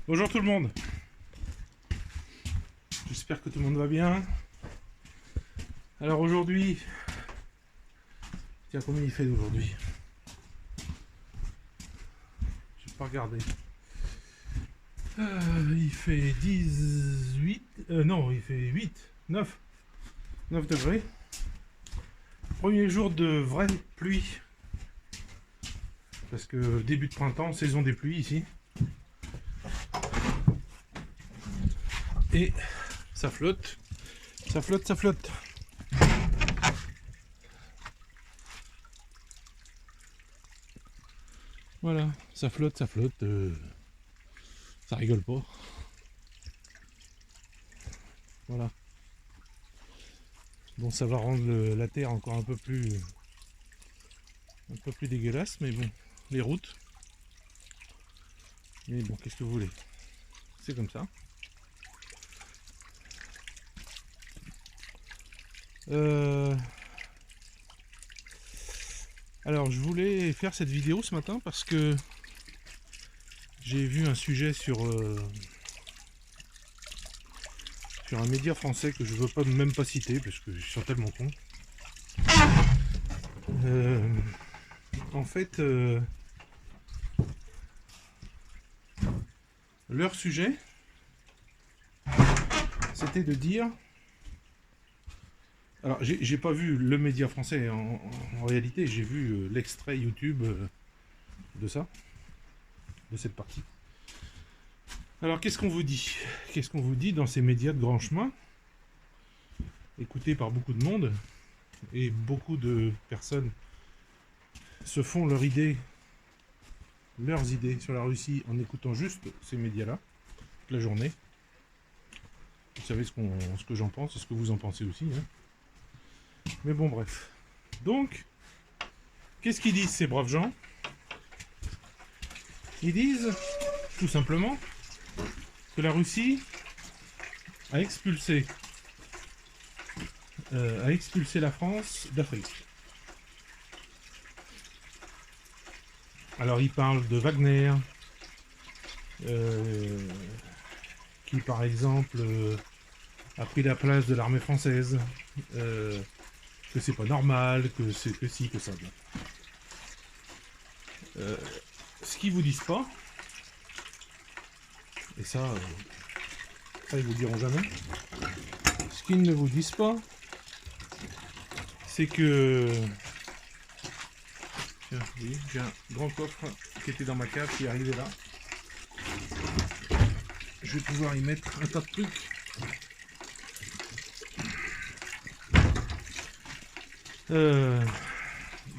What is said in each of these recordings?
Bonjour tout le monde. J'espère que tout le monde va bien. Alors aujourd'hui, tiens, combien il fait d'aujourd'hui? J'ai pas regardé. Il fait 18. Non, il fait 8, 9 degrés. Premier jour de vraie pluie. Parce que début de printemps, saison des pluies ici. Et ça flotte. Ça flotte, ça flotte. Voilà, ça flotte, ça flotte. Ça rigole pas. Voilà. Bon, ça va rendre la terre encore un peu plus dégueulasse, mais bon, les routes. Mais bon, qu'est-ce que vous voulez? C'est comme ça. Alors, je voulais faire cette vidéo ce matin parce que j'ai vu un sujet sur un média français que je veux pas même pas citer parce que je suis tellement con. En fait, leur sujet, c'était de dire... Alors, j'ai pas vu le média français en réalité, j'ai vu l'extrait YouTube de ça, de cette partie. Alors, qu'est-ce qu'on vous dit? Qu'est-ce qu'on vous dit dans ces médias de grand chemin, écoutés par beaucoup de monde, et beaucoup de personnes se font leurs idées sur la Russie en écoutant juste ces médias-là, toute la journée. Vous savez ce que j'en pense, et ce que vous en pensez aussi. Hein. Mais bon, bref. Donc, qu'est-ce qu'ils disent ces braves gens? Ils disent, tout simplement, que la Russie a expulsé la France d'Afrique. Alors ils parlent de Wagner, qui par exemple a pris la place de l'armée française, que c'est pas normal, que c'est que si, que ça. Ce qu'ils vous disent pas, et ça ils vous diront jamais, ce qu'ils ne vous disent pas, c'est que... Tiens, oui, j'ai un grand coffre qui était dans ma cave qui est arrivé là. Je vais pouvoir y mettre un tas de trucs.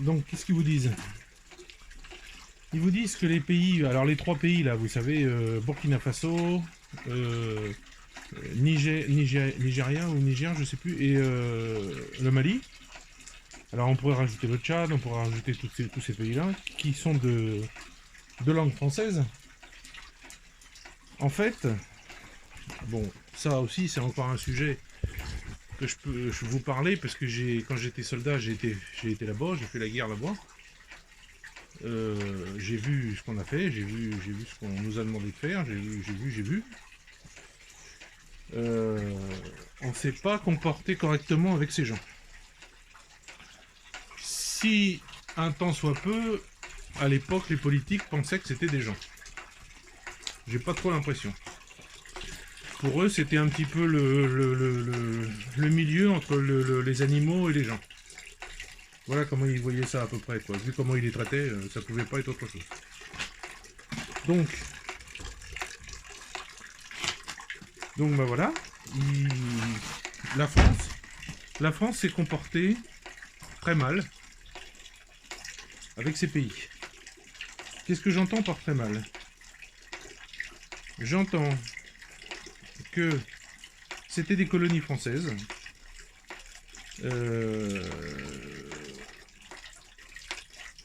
Donc, qu'est-ce qu'ils vous disent? Ils vous disent que les pays, alors les trois pays là, vous savez, Burkina Faso, Nigeria ou Niger, je sais plus, et le Mali. Alors on pourrait rajouter le Tchad, on pourrait rajouter tous ces pays-là, qui sont de langue française. En fait, bon, ça aussi c'est encore un sujet que je peux vous parler, parce que quand j'étais soldat, j'ai été là-bas, j'ai fait la guerre là-bas. J'ai vu ce qu'on a fait, j'ai vu ce qu'on nous a demandé de faire, j'ai vu. On ne s'est pas comporté correctement avec ces gens. Si un temps soit peu, à l'époque, les politiques pensaient que c'était des gens. J'ai pas trop l'impression. Pour eux, c'était un petit peu le milieu entre les animaux et les gens. Voilà comment ils voyaient ça à peu près, quoi. Vu comment ils les traitaient, ça pouvait pas être autre chose. Donc ben voilà. La France s'est comportée très mal avec ces pays. Qu'est-ce que j'entends par très mal? J'entends que c'était des colonies françaises.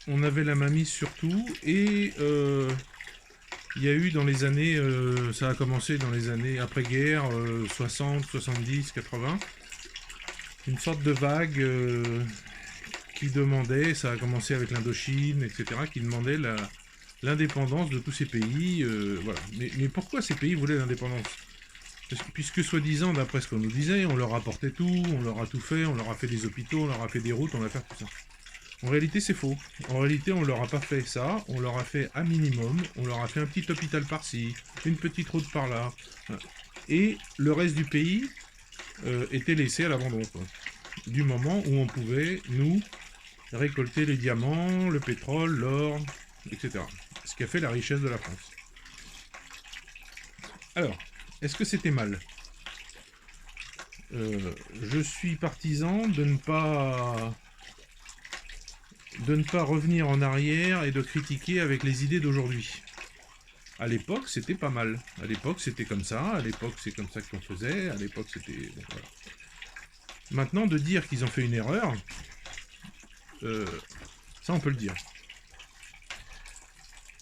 On avait la main mise sur tout, et il y a eu dans les années, ça a commencé dans les années après-guerre, 60, 70, 80, une sorte de vague qui demandait, ça a commencé avec l'Indochine, etc., qui demandait l'indépendance de tous ces pays. Voilà. Mais pourquoi ces pays voulaient l'indépendance? Puisque soi-disant, d'après ce qu'on nous disait, on leur apportait tout, on leur a tout fait, on leur a fait des hôpitaux, on leur a fait des routes, on leur a fait tout ça. En réalité, c'est faux. En réalité, on leur a pas fait ça, on leur a fait un minimum, on leur a fait un petit hôpital par-ci, une petite route par-là. Et le reste du pays était laissé à l'abandon, quoi. Du moment où on pouvait, nous, récolter les diamants, le pétrole, l'or, etc. Ce qui a fait la richesse de la France. Alors, est-ce que c'était mal? Je suis partisan de ne pas revenir en arrière et de critiquer avec les idées d'aujourd'hui. À l'époque, c'était pas mal. À l'époque, c'était comme ça. À l'époque, c'est comme ça qu'on faisait. À l'époque, c'était... Bon, voilà. Maintenant, de dire qu'ils ont fait une erreur, ça, on peut le dire.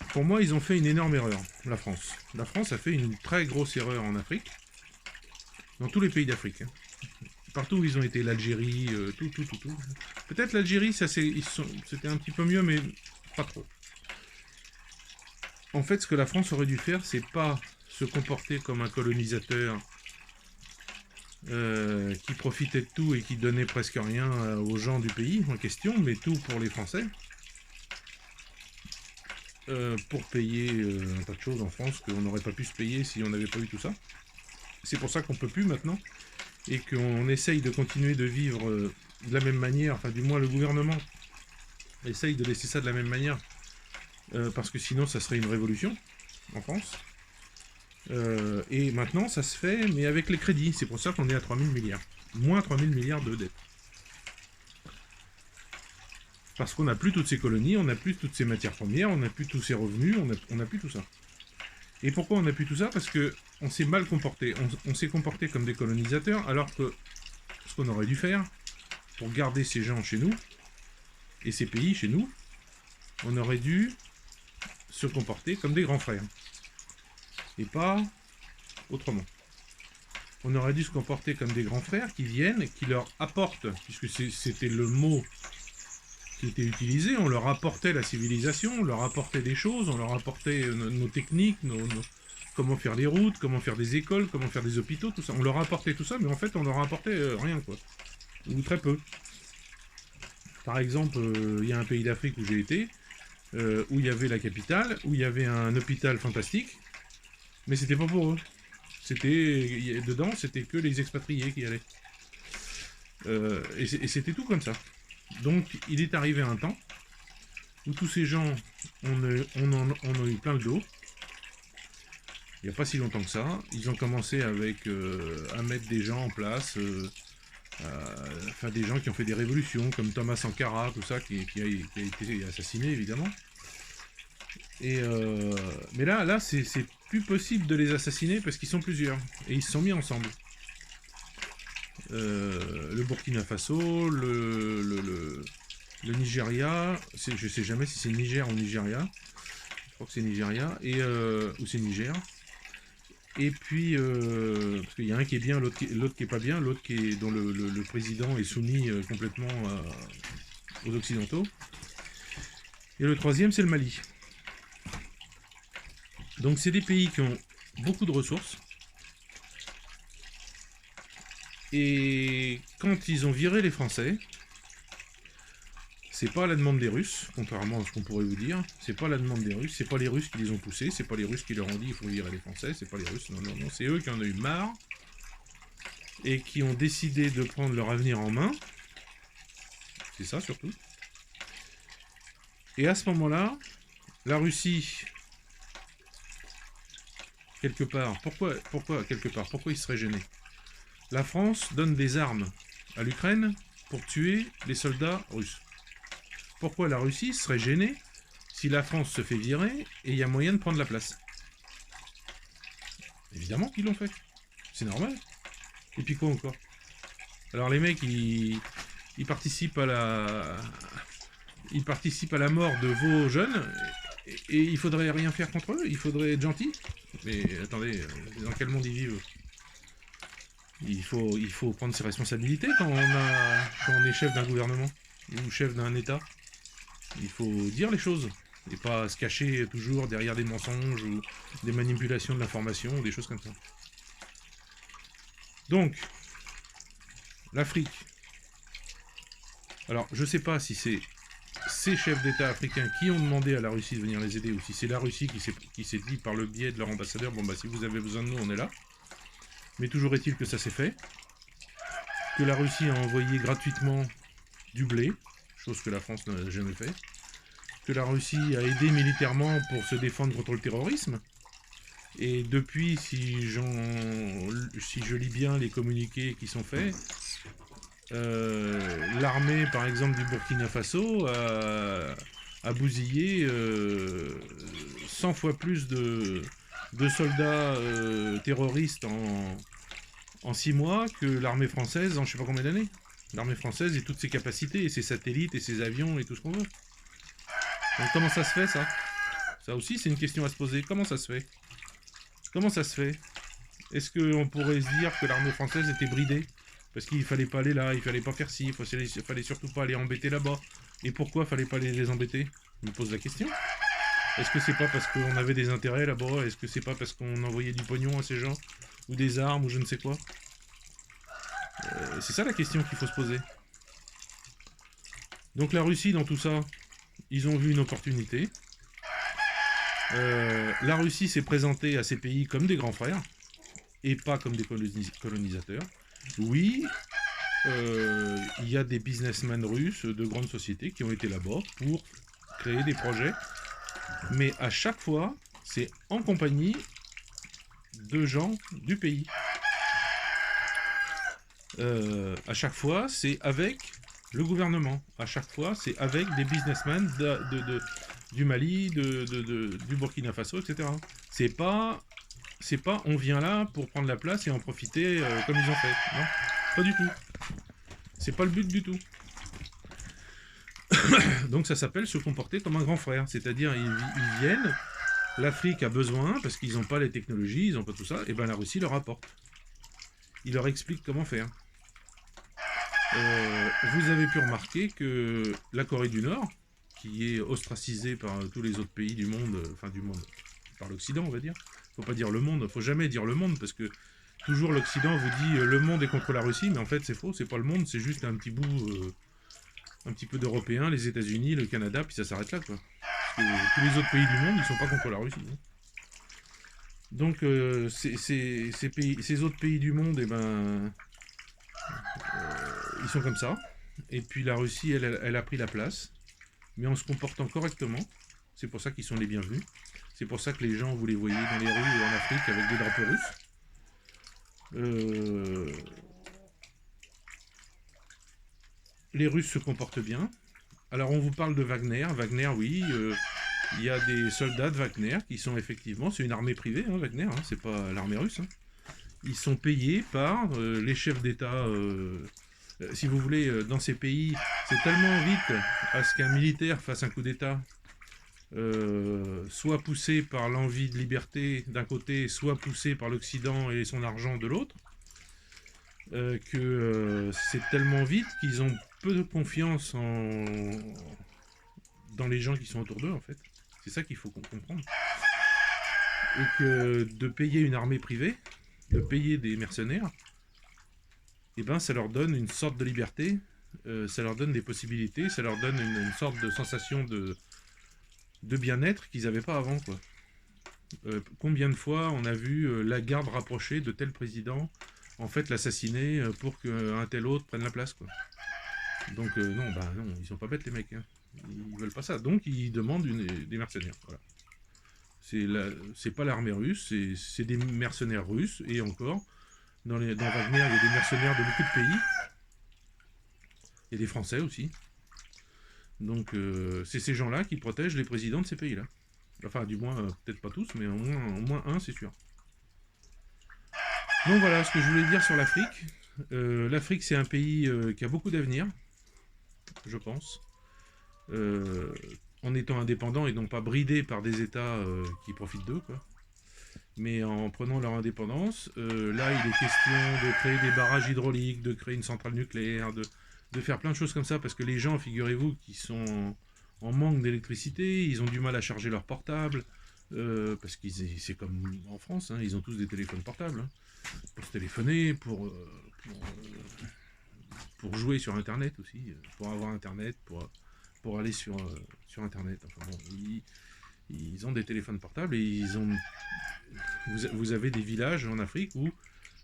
Pour moi, ils ont fait une énorme erreur, la France. La France a fait une très grosse erreur en Afrique. Dans tous les pays d'Afrique. Hein. Partout où ils ont été, l'Algérie, tout. Peut-être l'Algérie, c'était un petit peu mieux, mais pas trop. En fait, ce que la France aurait dû faire, c'est pas se comporter comme un colonisateur qui profitait de tout et qui donnait presque rien aux gens du pays en question, mais tout pour les Français, pour payer un tas de choses en France qu'on n'aurait pas pu se payer si on n'avait pas eu tout ça. C'est pour ça qu'on peut plus maintenant, et qu'on essaye de continuer de vivre de la même manière, enfin du moins le gouvernement essaye de laisser ça de la même manière, parce que sinon ça serait une révolution en France. Et maintenant ça se fait, mais avec les crédits, c'est pour ça qu'on est à 3000 milliards. Moins 3000 milliards de dettes. Parce qu'on n'a plus toutes ces colonies, on n'a plus toutes ces matières premières, on n'a plus tous ces revenus, on n'a plus tout ça. Et pourquoi on n'a plus tout ça? Parce que on s'est mal comporté. On s'est comporté comme des colonisateurs, alors que ce qu'on aurait dû faire, pour garder ces gens chez nous, et ces pays chez nous, on aurait dû se comporter comme des grands frères. Et pas autrement. On aurait dû se comporter comme des grands frères qui viennent et qui leur apportent, puisque c'était le mot qui était utilisé, on leur apportait la civilisation, on leur apportait des choses, on leur apportait nos techniques, comment faire des routes, comment faire des écoles, comment faire des hôpitaux, tout ça. On leur apportait tout ça, mais en fait, on leur apportait rien, quoi. Ou très peu. Par exemple, il y a un pays d'Afrique où j'ai été, où il y avait la capitale, où il y avait un hôpital fantastique, mais c'était pas pour eux. Dedans, c'était que les expatriés qui allaient. Et c'était tout comme ça. Donc, il est arrivé un temps où tous ces gens, on a eu plein le dos. Il n'y a pas si longtemps que ça. Ils ont commencé avec à mettre des gens en place, enfin des gens qui ont fait des révolutions, comme Thomas Sankara, tout ça, qui a été assassiné évidemment. Mais là, c'est plus possible de les assassiner parce qu'ils sont plusieurs et ils se sont mis ensemble. Le Burkina Faso, le Nigeria, je sais jamais si c'est Niger ou Nigeria, je crois que c'est Nigeria, ou c'est Niger. Et puis, parce qu'il y a un qui est bien, l'autre qui est pas bien, l'autre dont le président est soumis complètement aux Occidentaux. Et le troisième, c'est le Mali. Donc c'est des pays qui ont beaucoup de ressources. Et quand ils ont viré les Français, c'est pas à la demande des Russes, contrairement à ce qu'on pourrait vous dire, c'est pas à la demande des Russes, c'est pas les Russes qui les ont poussés, c'est pas les Russes qui leur ont dit il faut virer les Français, c'est pas les Russes, non, c'est eux qui en ont eu marre, et qui ont décidé de prendre leur avenir en main, c'est ça surtout. Et à ce moment-là, la Russie, quelque part, pourquoi quelque part, pourquoi ils seraient gênés? La France donne des armes à l'Ukraine pour tuer les soldats russes. Pourquoi la Russie serait gênée si la France se fait virer et il y a moyen de prendre la place? Évidemment qu'ils l'ont fait. C'est normal. Et puis quoi encore? Alors les mecs, ils participent à la mort de vos jeunes et il faudrait rien faire contre eux? Il faudrait être gentil? Mais attendez, dans quel monde ils vivent? Il faut prendre ses responsabilités quand on est chef d'un gouvernement ou chef d'un État. Il faut dire les choses. et pas se cacher toujours derrière des mensonges ou des manipulations de l'information ou des choses comme ça. Donc, l'Afrique. Alors, je ne sais pas si c'est ces chefs d'État africains qui ont demandé à la Russie de venir les aider ou si c'est la Russie qui s'est dit par le biais de leur ambassadeur, bon bah si vous avez besoin de nous, on est là. Mais toujours est-il que ça s'est fait. Que la Russie a envoyé gratuitement du blé, chose que la France n'a jamais fait. Que la Russie a aidé militairement pour se défendre contre le terrorisme. Et depuis, si je lis bien les communiqués qui sont faits, l'armée, par exemple, du Burkina Faso a bousillé 100 fois plus de soldats terroristes en 6 mois que l'armée française en je sais pas combien d'années. L'armée française et toutes ses capacités, et ses satellites, et ses avions, et tout ce qu'on veut. Donc comment ça se fait, ça? Ça aussi, c'est une question à se poser. Comment ça se fait? Comment ça se fait? Est-ce qu'on pourrait se dire que l'armée française était bridée? Parce qu'il fallait pas aller là, il fallait pas faire ci, il fallait surtout pas aller embêter là-bas. Et pourquoi fallait pas les embêter? Je me pose la question. Est-ce que c'est pas parce qu'on avait des intérêts là-bas? Est-ce que c'est pas parce qu'on envoyait du pognon à ces gens? Ou des armes, ou je ne sais quoi? C'est ça la question qu'il faut se poser. Donc la Russie, dans tout ça, ils ont vu une opportunité. La Russie s'est présentée à ces pays comme des grands frères, et pas comme des colonisateurs. Oui, il y a des businessmen russes de grandes sociétés qui ont été là-bas pour créer des projets, mais à chaque fois, c'est en compagnie de gens du pays. À chaque fois, c'est avec le gouvernement. À chaque fois, c'est avec des businessmen du Mali, du Burkina Faso, etc. C'est pas on vient là pour prendre la place et en profiter comme ils ont fait. Non, pas du tout. C'est pas le but du tout. Donc ça s'appelle se comporter comme un grand frère. C'est-à-dire ils viennent, l'Afrique a besoin, parce qu'ils n'ont pas les technologies, ils n'ont pas tout ça, et ben la Russie leur apporte. Il leur explique comment faire. Vous avez pu remarquer que la Corée du Nord, qui est ostracisée par tous les autres pays du monde, enfin du monde, par l'Occident on va dire, faut pas dire le monde, faut jamais dire le monde, parce que toujours l'Occident vous dit le monde est contre la Russie, mais en fait c'est faux, c'est pas le monde, c'est juste un petit bout, un petit peu d'Européens, les États-Unis, le Canada, puis ça s'arrête là quoi. Parce que tous les autres pays du monde, ils sont pas contre la Russie. Hein. Donc ces autres pays du monde, eh ben, ils sont comme ça. Et puis la Russie, elle a pris la place, mais en se comportant correctement. C'est pour ça qu'ils sont les bienvenus. C'est pour ça que les gens, vous les voyez dans les rues en Afrique avec des drapeaux russes. Les Russes se comportent bien. Alors on vous parle de Wagner. Wagner, oui, il y a des soldats de Wagner qui sont effectivement, c'est une armée privée, hein, Wagner, hein, c'est pas l'armée russe. Hein. Ils sont payés par les chefs d'État. Si vous voulez, dans ces pays, c'est tellement vite à ce qu'un militaire fasse un coup d'État, soit poussé par l'envie de liberté d'un côté, soit poussé par l'Occident et son argent de l'autre, que c'est tellement vite qu'ils ont peu de confiance dans les gens qui sont autour d'eux, en fait. C'est ça qu'il faut comprendre. Et que de payer une armée privée, de payer des mercenaires, eh ben, ça leur donne une sorte de liberté, ça leur donne des possibilités, ça leur donne une sorte de sensation de bien-être qu'ils n'avaient pas avant, quoi. Combien de fois on a vu la garde rapprochée de tel président, en fait, l'assassiner pour qu'un tel autre prenne la place, quoi. Donc non, bah non, ils sont pas bêtes les mecs, hein. Ils veulent pas ça, donc ils demandent des mercenaires, voilà. C'est pas l'armée russe, c'est des mercenaires russes, et encore, dans Wagner, il y a des mercenaires de beaucoup de pays, et des Français aussi. Donc c'est ces gens-là qui protègent les présidents de ces pays-là. Enfin, du moins, peut-être pas tous, mais au moins un, c'est sûr. Donc voilà ce que je voulais dire sur l'Afrique. L'Afrique, c'est un pays qui a beaucoup d'avenir, je pense. En étant indépendant et non pas bridé par des États qui profitent d'eux, quoi. Mais en prenant leur indépendance, là, il est question de créer des barrages hydrauliques, de créer une centrale nucléaire, de faire plein de choses comme ça, parce que les gens, figurez-vous, qui sont en manque d'électricité, ils ont du mal à charger leur portable, parce que c'est comme en France, hein, ils ont tous des téléphones portables, hein, pour se téléphoner, pour jouer sur Internet aussi, pour avoir Internet, pour aller sur Internet. Enfin bon, ils ont des téléphones portables et vous avez des villages en Afrique où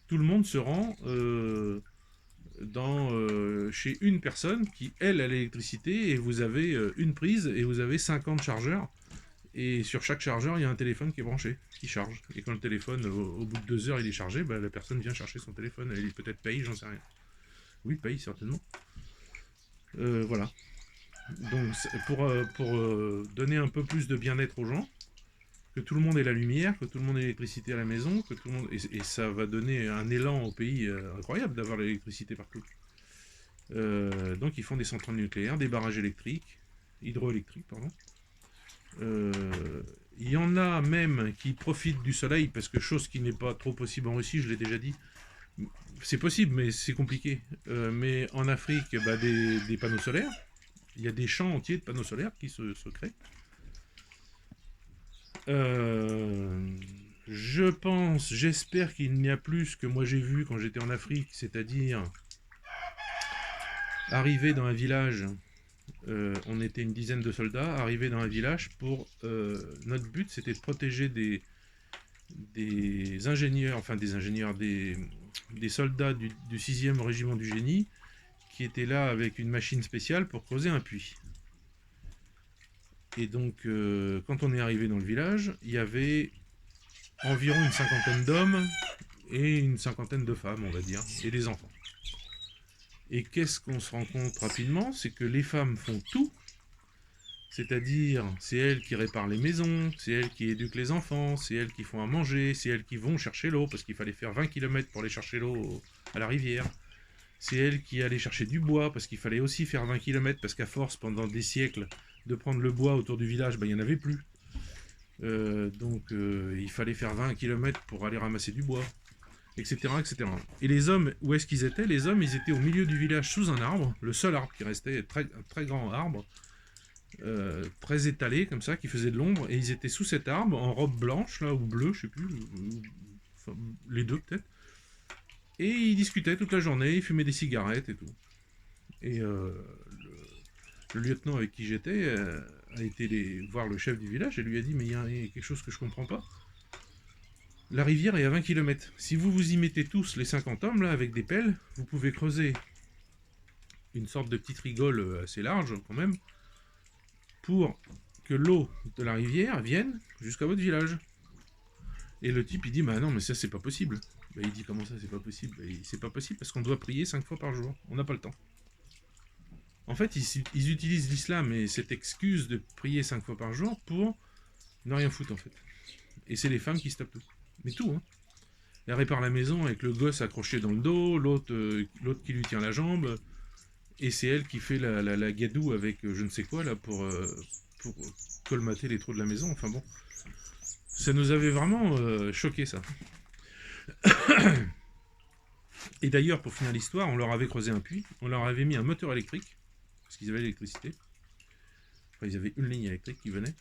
tout le monde se rend chez une personne qui, elle, a l'électricité, et vous avez une prise et vous avez 50 chargeurs. Et sur chaque chargeur, il y a un téléphone qui est branché, qui charge. Et quand le téléphone, au bout de 2 heures, il est chargé, bah, la personne vient chercher son téléphone. Elle peut-être paye, j'en sais rien. Oui, paye, certainement. Voilà. Donc, pour donner un peu plus de bien-être aux gens, que tout le monde ait la lumière, que tout le monde ait l'électricité à la maison, que tout le monde et ça va donner un élan au pays incroyable d'avoir l'électricité partout. Donc ils font des centrales nucléaires, des barrages électriques, hydroélectriques, pardon. Il y en a même qui profitent du soleil, parce que chose qui n'est pas trop possible en Russie, je l'ai déjà dit. C'est possible, mais c'est compliqué. Mais en Afrique, bah, des panneaux solaires. Il y a des champs entiers de panneaux solaires qui se créent. J'espère qu'il n'y a plus ce que moi j'ai vu quand j'étais en Afrique, c'est-à-dire arriver dans un village, on était une dizaine de soldats, arriver dans un village notre but c'était de protéger des ingénieurs, enfin des soldats du 6e régiment du génie qui étaient là avec une machine spéciale pour creuser un puits. Et donc, quand on est arrivé dans le village, il y avait environ une cinquantaine d'hommes et une cinquantaine de femmes, on va dire, et des enfants. Et qu'est-ce qu'on se rend compte rapidement? C'est que les femmes font tout, c'est-à-dire, c'est elles qui réparent les maisons, c'est elles qui éduquent les enfants, c'est elles qui font à manger, c'est elles qui vont chercher l'eau, parce qu'il fallait faire 20 km pour aller chercher l'eau à la rivière. C'est elles qui allaient chercher du bois, parce qu'il fallait aussi faire 20 km, parce qu'à force, pendant des siècles, de prendre le bois autour du village, il n'y en avait plus. Donc il fallait faire 20 km pour aller ramasser du bois, etc., etc. Et les hommes, où est-ce qu'ils étaient? Les hommes, ils étaient au milieu du village, sous un arbre, le seul arbre qui restait, un très grand arbre, très étalé comme ça, qui faisait de l'ombre, et ils étaient sous cet arbre, en robe blanche, là, ou bleue, je sais plus, enfin, les deux peut-être, et ils discutaient toute la journée, ils fumaient des cigarettes et tout. Et le lieutenant avec qui j'étais a été voir le chef du village et lui a dit: mais il y a quelque chose que je comprends pas. La rivière est à 20 km. Si vous y mettez tous, les 50 hommes, là, avec des pelles, vous pouvez creuser une sorte de petite rigole assez large, quand même, pour que l'eau de la rivière vienne jusqu'à votre village. Et le type, il dit: bah non, mais ça, c'est pas possible. Bah, il dit: comment ça, c'est pas possible? Bah, c'est pas possible parce qu'on doit prier 5 fois par jour. On n'a pas le temps. En fait, ils utilisent l'islam et cette excuse de prier 5 fois par jour pour ne rien foutre, en fait. Et c'est les femmes qui se tapent tout. Mais tout, hein. Elle répare la maison avec le gosse accroché dans le dos, l'autre qui lui tient la jambe, et c'est elle qui fait la gadoue avec je ne sais quoi, là, pour colmater les trous de la maison. Enfin bon, ça nous avait vraiment choqué, ça. Et d'ailleurs, pour finir l'histoire, on leur avait creusé un puits, on leur avait mis un moteur électrique, parce qu'ils avaient l'électricité. Enfin, ils avaient une ligne électrique qui venait.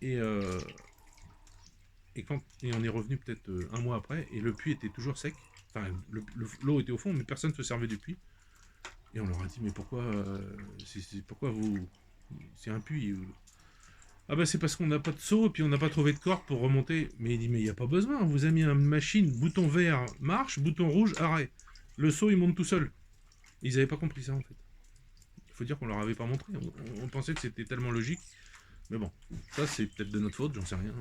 Et on est revenu peut-être un mois après, et le puits était toujours sec. Enfin, l'eau était au fond, mais personne ne se servait du puits. Et on leur a dit: mais pourquoi pourquoi vous... C'est un puits. Ah bah c'est parce qu'on n'a pas de seau, et puis on n'a pas trouvé de corde pour remonter. Mais il dit: mais il n'y a pas besoin, on vous a mis une machine, bouton vert, marche, bouton rouge, arrêt. Le seau, il monte tout seul. Ils n'avaient pas compris ça, en fait. Il faut dire qu'on leur avait pas montré. On pensait que c'était tellement logique. Mais bon, ça c'est peut-être de notre faute, j'en sais rien.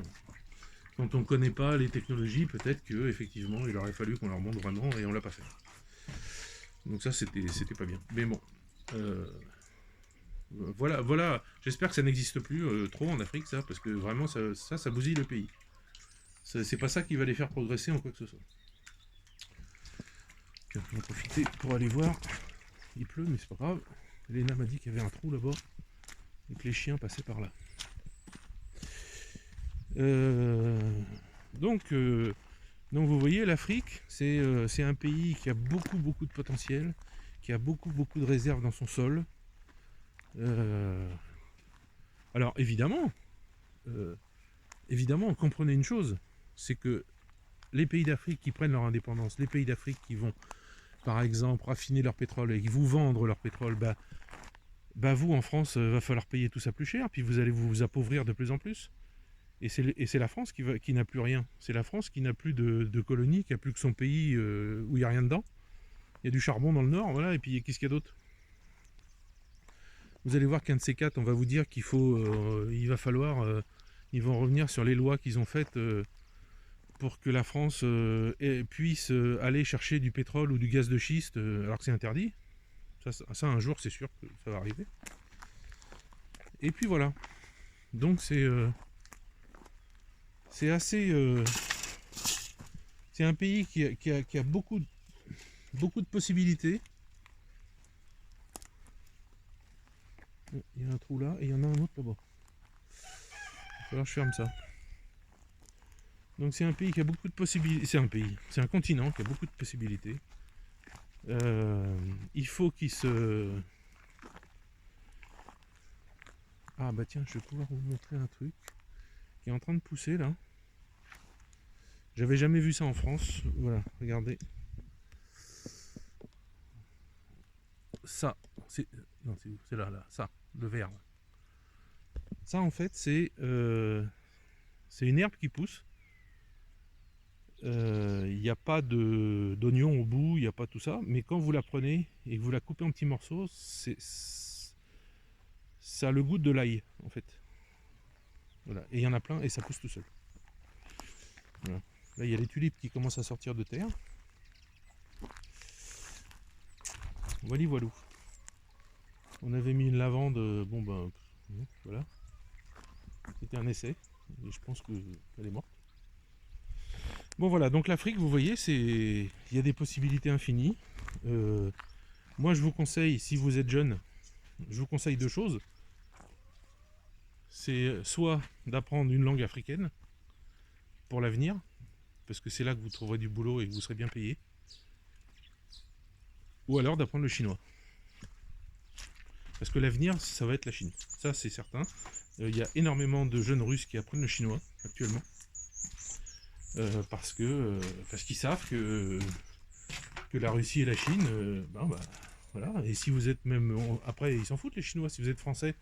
Quand on ne connaît pas les technologies, peut-être qu'effectivement, il aurait fallu qu'on leur montre vraiment, et on l'a pas fait. Donc ça, c'était pas bien. Mais bon, voilà. J'espère que ça n'existe plus trop en Afrique, ça, parce que vraiment, ça bousille le pays. C'est pas ça qui va les faire progresser en quoi que ce soit. Puis on va en profiter pour aller voir. Il pleut, mais c'est pas grave. Léna m'a dit qu'il y avait un trou là-bas, et que les chiens passaient par là. Donc vous voyez, l'Afrique, c'est un pays qui a beaucoup de potentiel, qui a beaucoup de réserves dans son sol, Alors évidemment, comprenez une chose, c'est que les pays d'Afrique qui prennent leur indépendance, les pays d'Afrique qui vont, par exemple, raffiner leur pétrole et qui vous vendre leur pétrole, bah vous, en France, va falloir payer tout ça plus cher, puis vous allez vous appauvrir de plus en plus. Et c'est la France qui n'a plus rien. C'est la France qui n'a plus de colonies, qui n'a plus que son pays où il n'y a rien dedans. Il y a du charbon dans le nord, voilà, et puis qu'est-ce qu'il y a d'autre? Vous allez voir qu'un de ces quatre, on va vous dire il va falloir, ils vont revenir sur les lois qu'ils ont faites pour que la France puisse aller chercher du pétrole ou du gaz de schiste alors que c'est interdit. Ça, un jour, c'est sûr que ça va arriver. Et puis voilà. Donc c'est assez... c'est un pays qui a beaucoup de possibilités. Il y a un trou là et il y en a un autre là-bas. Il va falloir que je ferme ça. Donc c'est un pays qui a beaucoup de possibilités. C'est un continent qui a beaucoup de possibilités. Il faut qu'il se... Ah bah tiens, je vais pouvoir vous montrer un truc qui est en train de pousser là. J'avais jamais vu ça en France. Voilà, regardez. Ça, c'est... Non, c'est où? C'est là, ça, le vert. Ça en fait, c'est une herbe qui pousse. Il n'y a pas d'oignon au bout, il n'y a pas tout ça, mais quand vous la prenez et que vous la coupez en petits morceaux, ça a le goût de l'ail en fait. Voilà. Et il y en a plein et ça pousse tout seul. Voilà. Là il y a les tulipes qui commencent à sortir de terre. Voilà, voilou. On avait mis une lavande, bon ben voilà. C'était un essai, et je pense qu'elle est morte. Bon voilà, donc l'Afrique, vous voyez, il y a des possibilités infinies. Moi je vous conseille, si vous êtes jeune, je vous conseille deux choses. C'est soit d'apprendre une langue africaine pour l'avenir, parce que c'est là que vous trouverez du boulot et que vous serez bien payé. Ou alors d'apprendre le chinois. Parce que l'avenir, ça va être la Chine. Ça, c'est certain. Il y a énormément de jeunes Russes qui apprennent le chinois actuellement. Parce qu'ils savent que la Russie et la Chine, voilà. Et si vous êtes même... Après, ils s'en foutent les Chinois. Si vous êtes français,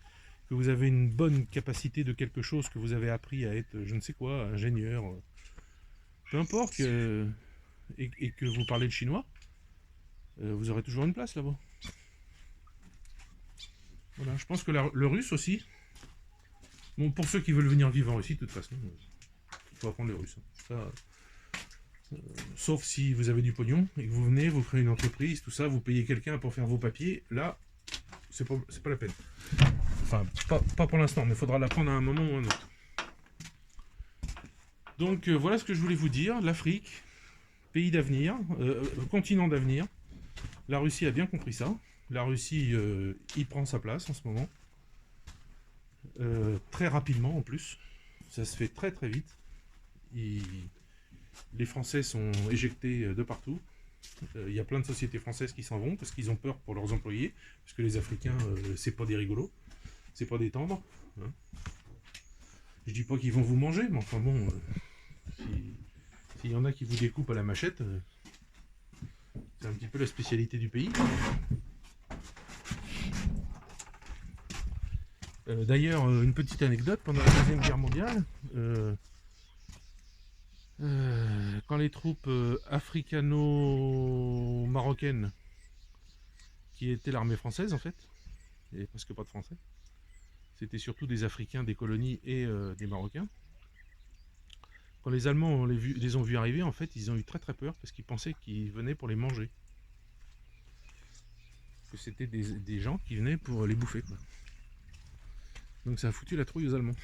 que vous avez une bonne capacité de quelque chose, que vous avez appris à être, je ne sais quoi, ingénieur, peu importe, et que vous parlez le chinois, vous aurez toujours une place là-bas. Voilà, je pense que le russe aussi. Bon, pour ceux qui veulent venir vivre en Russie, de toute façon, il faut apprendre le russe. Ça, sauf si vous avez du pognon et que vous venez, vous créez une entreprise, tout ça, vous payez quelqu'un pour faire vos papiers. Là, c'est pas la peine. Enfin, pas pour l'instant, mais il faudra l'apprendre à un moment ou à un autre. Donc voilà ce que je voulais vous dire. L'Afrique, pays d'avenir, continent d'avenir. La Russie a bien compris ça. La Russie, il prend sa place en ce moment. Très rapidement en plus. Ça se fait très très vite. Les Français sont éjectés de partout. Il y a plein de sociétés françaises qui s'en vont parce qu'ils ont peur pour leurs employés. Parce que les Africains, c'est pas des rigolos. C'est pas des tendres. Hein. Je dis pas qu'ils vont vous manger, mais enfin bon... s'il y en a qui vous découpent à la machette, c'est un petit peu la spécialité du pays. D'ailleurs, une petite anecdote, pendant la Deuxième Guerre mondiale, quand les troupes africano-marocaines, qui étaient l'armée française en fait, il n'y avait presque pas de Français, c'était surtout des Africains, des colonies et des Marocains. Quand les Allemands les ont vus arriver, en fait, ils ont eu très très peur parce qu'ils pensaient qu'ils venaient pour les manger. Que c'était des gens qui venaient pour les bouffer, quoi. Donc ça a foutu la trouille aux Allemands.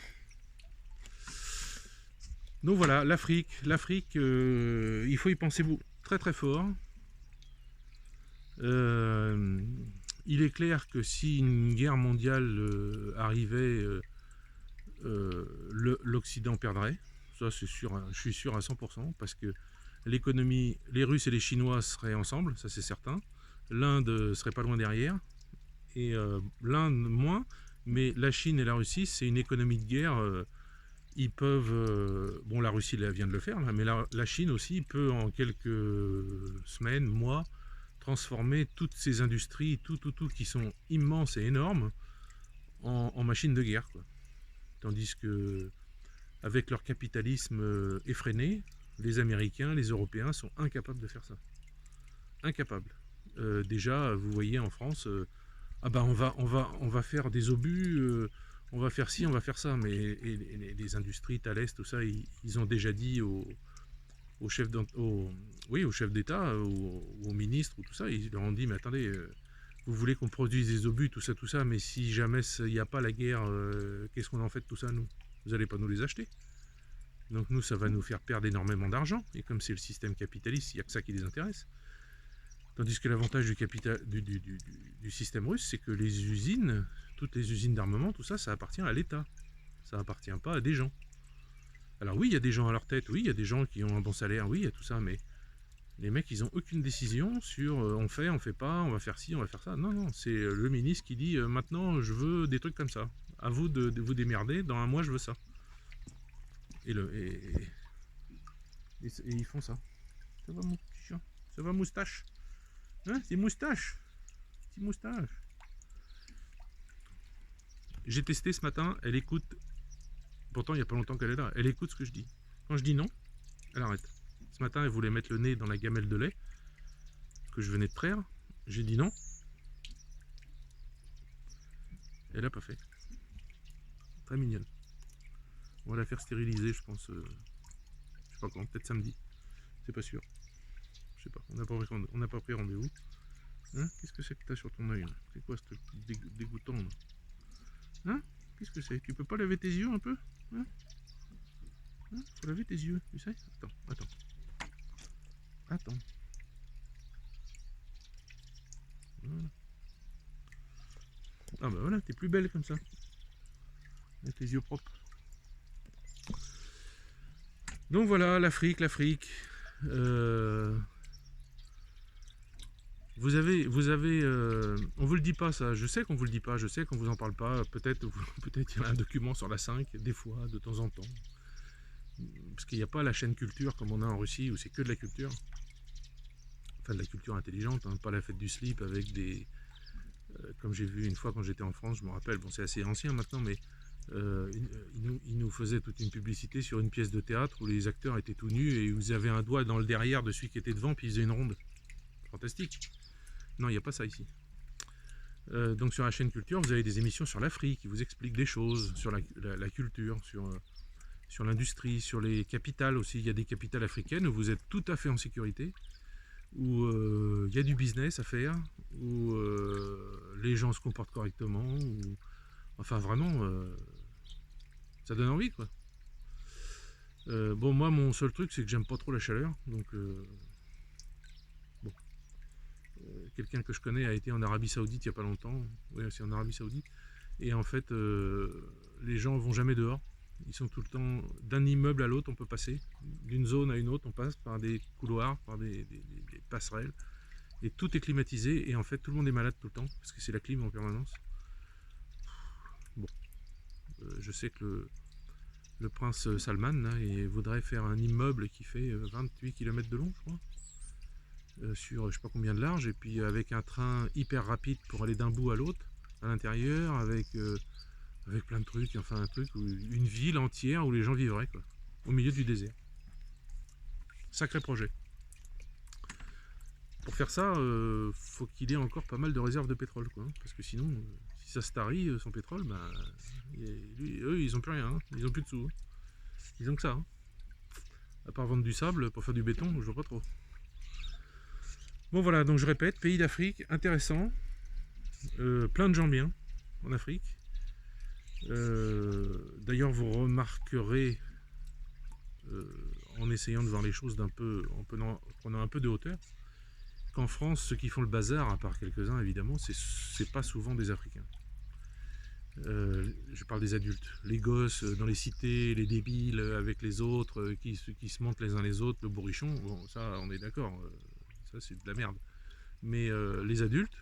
Donc voilà, l'Afrique, il faut y penser très très fort. Il est clair que si une guerre mondiale arrivait, l'Occident perdrait. Ça c'est sûr, je suis sûr à 100%, parce que l'économie, les Russes et les Chinois seraient ensemble, ça c'est certain. L'Inde serait pas loin derrière, et l'Inde moins, Mais la Chine et la Russie, c'est une économie de guerre. Ils peuvent... bon, la Russie elle vient de le faire, là, mais la Chine aussi peut, en quelques semaines, mois, transformer toutes ces industries, tout, qui sont immenses et énormes, en machines de guerre, quoi. Tandis que, avec leur capitalisme effréné, les Américains, les Européens sont incapables de faire ça. Incapables. Déjà, vous voyez en France, ah bah on va faire des obus, on va faire ci, on va faire ça, mais les industries, Thales, tout ça, ils ont déjà dit au chef oui, au chef d'État, au ministre, ou tout ça, ils leur ont dit, mais attendez, vous voulez qu'on produise des obus, tout ça, mais si jamais il n'y a pas la guerre, qu'est-ce qu'on en fait de tout ça, nous? Vous n'allez pas nous les acheter. Donc nous, ça va nous faire perdre énormément d'argent, et comme c'est le système capitaliste, il n'y a que ça qui les intéresse. Tandis que l'avantage du système russe, c'est que les usines, toutes les usines d'armement, tout ça, ça appartient à l'État. Ça appartient pas à des gens. Alors oui, il y a des gens à leur tête, oui, il y a des gens qui ont un bon salaire, oui, il y a tout ça, mais les mecs, ils ont aucune décision sur on fait pas, on va faire ci, on va faire ça. Non, non, c'est le ministre qui dit maintenant, je veux des trucs comme ça. À vous de vous démerder, dans un mois, je veux ça. Et ils font ça. Ça va, mon petit chien? Ça va, moustache? Hein, c'est moustache? Petit moustache. J'ai testé ce matin, elle écoute. Pourtant, il n'y a pas longtemps qu'elle est là. Elle écoute ce que je dis. Quand je dis non, elle arrête. Ce matin, elle voulait mettre le nez dans la gamelle de lait que je venais de traire. J'ai dit non. Elle n'a pas fait. Très mignonne. On va la faire stériliser, je pense. Je sais pas quand, peut-être samedi. C'est pas sûr. Je sais pas. On n'a pas pris rendez-vous. Hein? Qu'est-ce que c'est que t'as sur ton œil? C'est quoi ce truc dégoûtant là? Hein? Qu'est-ce que c'est? Tu peux pas laver tes yeux un peu? Hein? Hein? Faut laver tes yeux, tu sais? Attends. Voilà. Ah bah voilà, t'es plus belle comme ça. Avec tes yeux propres. Donc voilà, l'Afrique. Vous avez, on vous le dit pas ça, je sais qu'on vous le dit pas, je sais qu'on vous en parle pas, peut-être il y a un document sur la 5, des fois, de temps en temps. Parce qu'il n'y a pas la chaîne culture comme on a en Russie, où c'est que de la culture. Enfin de la culture intelligente, hein, pas la fête du slip avec des... comme j'ai vu une fois quand j'étais en France, je me rappelle, bon c'est assez ancien maintenant, mais ils nous faisaient toute une publicité sur une pièce de théâtre où les acteurs étaient tout nus et vous avez un doigt dans le derrière de celui qui était devant, puis ils faisaient une ronde. Fantastique. Non, il n'y a pas ça ici. Donc sur la chaîne culture, vous avez des émissions sur l'Afrique qui vous expliquent des choses, sur la culture, sur l'industrie, sur les capitales aussi. Il y a des capitales africaines où vous êtes tout à fait en sécurité, où il y a du business à faire, où les gens se comportent correctement, où... enfin vraiment, ça donne envie quoi. Bon, moi mon seul truc c'est que j'aime pas trop la chaleur, donc bon. Quelqu'un que je connais a été en Arabie Saoudite il n'y a pas longtemps, oui c'est en Arabie Saoudite, et en fait les gens vont jamais dehors, ils sont tout le temps d'un immeuble à l'autre, on peut passer, d'une zone à une autre, on passe par des couloirs, par des passerelles, et tout est climatisé, et en fait tout le monde est malade tout le temps, parce que c'est la clim en permanence. Bon, je sais que le prince Salman là, il voudrait faire un immeuble qui fait 28 km de long, je crois. Sur je sais pas combien de large, et puis avec un train hyper rapide pour aller d'un bout à l'autre à l'intérieur, avec plein de trucs, enfin un truc, une ville entière où les gens vivraient quoi, au milieu du désert. Sacré projet. Pour faire ça, faut qu'il ait encore pas mal de réserves de pétrole quoi, parce que sinon si ça se tarit son pétrole, ben eux ils ont plus rien, hein. Ils ont plus de sous, hein. Ils ont que ça, hein. À part vendre du sable pour faire du béton, je vois pas trop. Bon voilà, donc je répète, pays d'Afrique, intéressant, plein de gens bien en Afrique. D'ailleurs vous remarquerez, en essayant de voir les choses en prenant un peu de hauteur, qu'en France, ceux qui font le bazar, à part quelques-uns évidemment, c'est pas souvent des Africains. Je parle des adultes, les gosses dans les cités, les débiles avec les autres, qui se mentent les uns les autres, le bourrichon, bon ça on est d'accord, ça c'est de la merde. Mais les adultes,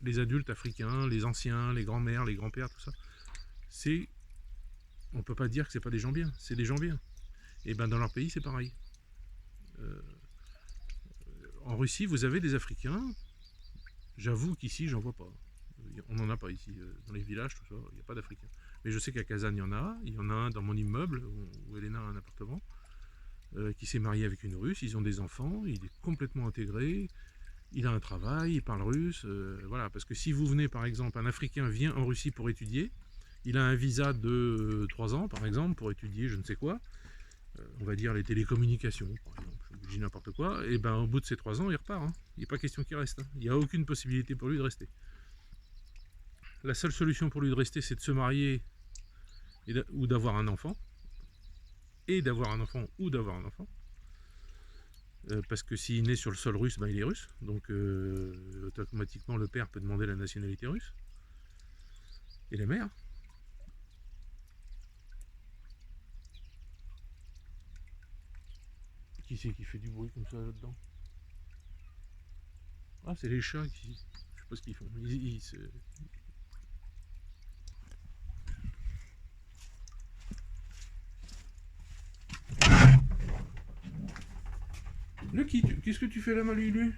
les adultes africains, les anciens, les grands-mères, les grands-pères, tout ça, on peut pas dire que c'est pas des gens bien, c'est des gens bien. Et ben dans leur pays c'est pareil. En Russie vous avez des Africains, j'avoue qu'ici j'en vois pas. On n'en a pas ici, dans les villages, tout ça, il n'y a pas d'Africains. Mais je sais qu'à Kazan, il y en a un dans mon immeuble, où Elena a un appartement, qui s'est marié avec une Russe, ils ont des enfants, il est complètement intégré, il a un travail, il parle russe, voilà, parce que si vous venez, par exemple, un Africain vient en Russie pour étudier, il a un visa de 3 ans, par exemple, pour étudier je ne sais quoi, on va dire les télécommunications, par exemple, je dis n'importe quoi, et ben au bout de ces 3 ans, il repart, hein. Il n'est pas question qu'il reste, hein. Il n'y a aucune possibilité pour lui de rester. La seule solution pour lui de rester, c'est de se marier ou d'avoir un enfant, parce que s'il naît sur le sol russe, ben il est russe, donc automatiquement le père peut demander la nationalité russe, et la mère. Qui c'est qui fait du bruit comme ça là-dedans? Ah, c'est les chats qui... Je sais pas ce qu'ils font. Lucky, qu'est-ce que tu fais là, Malulu?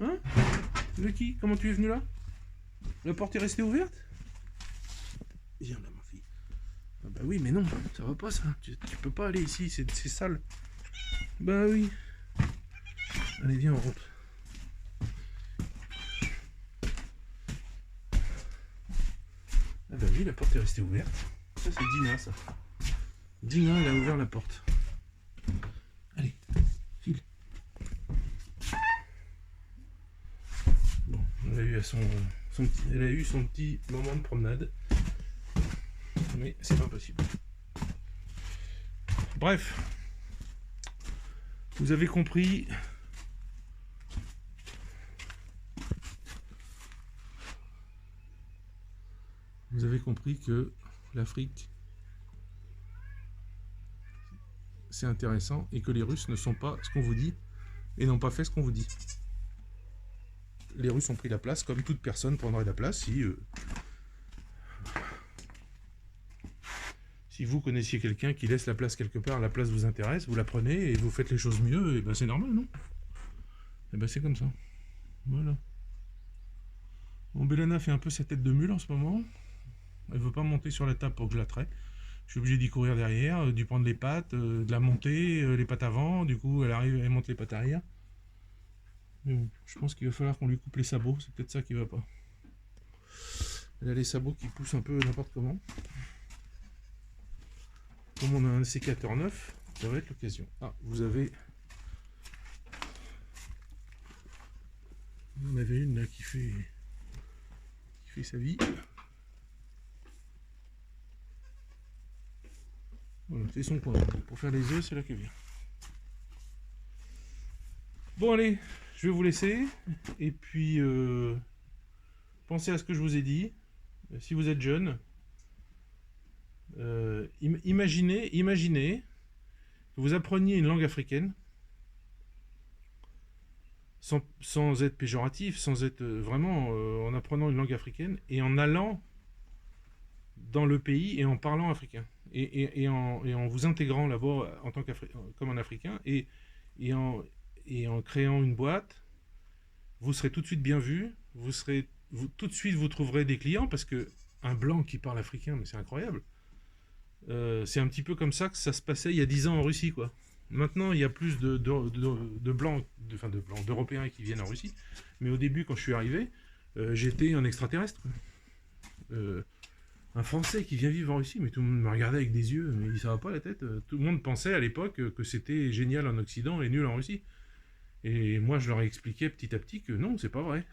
Hein? Lucky, comment tu es venu là? La porte est restée ouverte? Viens là, ma fille. Ah bah oui, mais non, ça va pas ça. Tu peux pas aller ici, c'est sale. Bah oui. Allez, viens, on rentre. Ah bah oui, la porte est restée ouverte. Ça, c'est Dina, ça. Dina, elle a ouvert la porte. Allez, file. Bon, elle a eu son petit moment de promenade. Mais c'est pas possible. Bref. Vous avez compris. Vous avez compris que l'Afrique, c'est intéressant et que les Russes ne sont pas ce qu'on vous dit et n'ont pas fait ce qu'on vous dit. Les Russes ont pris la place comme toute personne prendrait la place si vous connaissiez quelqu'un qui laisse la place quelque part, la place vous intéresse, vous la prenez et vous faites les choses mieux, et ben c'est normal, non? Et ben c'est comme ça. Voilà. Bon, Bélana fait un peu sa tête de mule en ce moment. Elle veut pas monter sur la table pour que je la traite. Je suis obligé d'y courir derrière, d'y prendre les pattes, de la monter, les pattes avant. Du coup, elle monte les pattes arrière. Mais bon, je pense qu'il va falloir qu'on lui coupe les sabots. C'est peut-être ça qui va pas. Elle a les sabots qui poussent un peu n'importe comment. Comme on a un sécateur neuf, ça va être l'occasion. Ah, vous en avez une là qui fait sa vie. Voilà, c'est son coin. Pour faire les œufs, c'est là qu'elle vient. Bon, allez, je vais vous laisser. Et puis, pensez à ce que je vous ai dit. Si vous êtes jeune, imaginez que vous appreniez une langue africaine sans être péjoratif, sans être vraiment en apprenant une langue africaine et en allant dans le pays et en parlant africain et en vous intégrant là-bas en tant comme un Africain et en créant une boîte, vous serez tout de suite bien vu, tout de suite vous trouverez des clients parce que un blanc qui parle africain, mais c'est incroyable. C'est un petit peu comme ça que ça se passait il y a 10 ans en Russie, quoi. Maintenant, il y a plus de blancs, d'Européens qui viennent en Russie. Mais au début, quand je suis arrivé, j'étais un extraterrestre. Un Français qui vient vivre en Russie, mais tout le monde me regardait avec des yeux, mais ça va pas la tête. Tout le monde pensait à l'époque que c'était génial en Occident et nul en Russie. Et moi, je leur ai expliqué petit à petit que non, c'est pas vrai.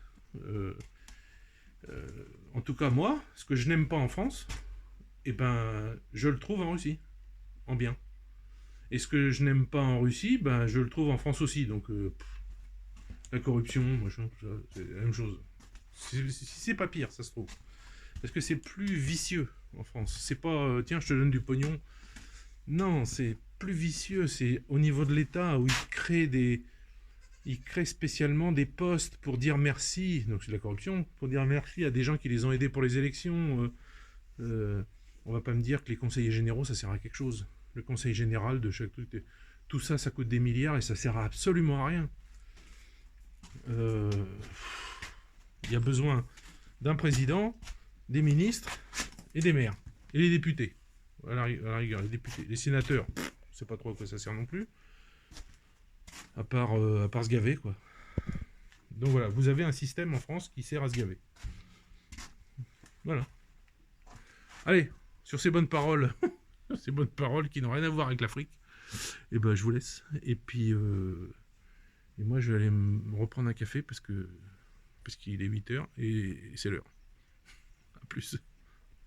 En tout cas, moi, ce que je n'aime pas en France, eh ben, je le trouve en Russie, en bien. Et ce que je n'aime pas en Russie, ben, je le trouve en France aussi. Donc, la corruption, machin, tout ça, c'est la même chose. Si c'est pas pire, ça se trouve. Parce que c'est plus vicieux en France. C'est pas, tiens, je te donne du pognon. Non, c'est plus vicieux. C'est au niveau de l'État où ils créent ils créent spécialement des postes pour dire merci, donc c'est de la corruption, pour dire merci à des gens qui les ont aidés pour les élections. On va pas me dire que les conseillers généraux, ça sert à quelque chose. Le conseil général de chaque truc, tout ça, ça coûte des milliards et ça sert absolument à rien. Il y a besoin d'un président, des ministres et des maires. Et les députés. À la rigueur, les députés. Les sénateurs, je sais pas trop à quoi ça sert non plus. À part se gaver, quoi. Donc voilà, vous avez un système en France qui sert à se gaver. Voilà. Allez, sur ces bonnes paroles, ces bonnes paroles qui n'ont rien à voir avec l'Afrique, et ben je vous laisse. Et puis, et moi je vais aller me reprendre un café parce qu'il est 8h et c'est l'heure. A plus.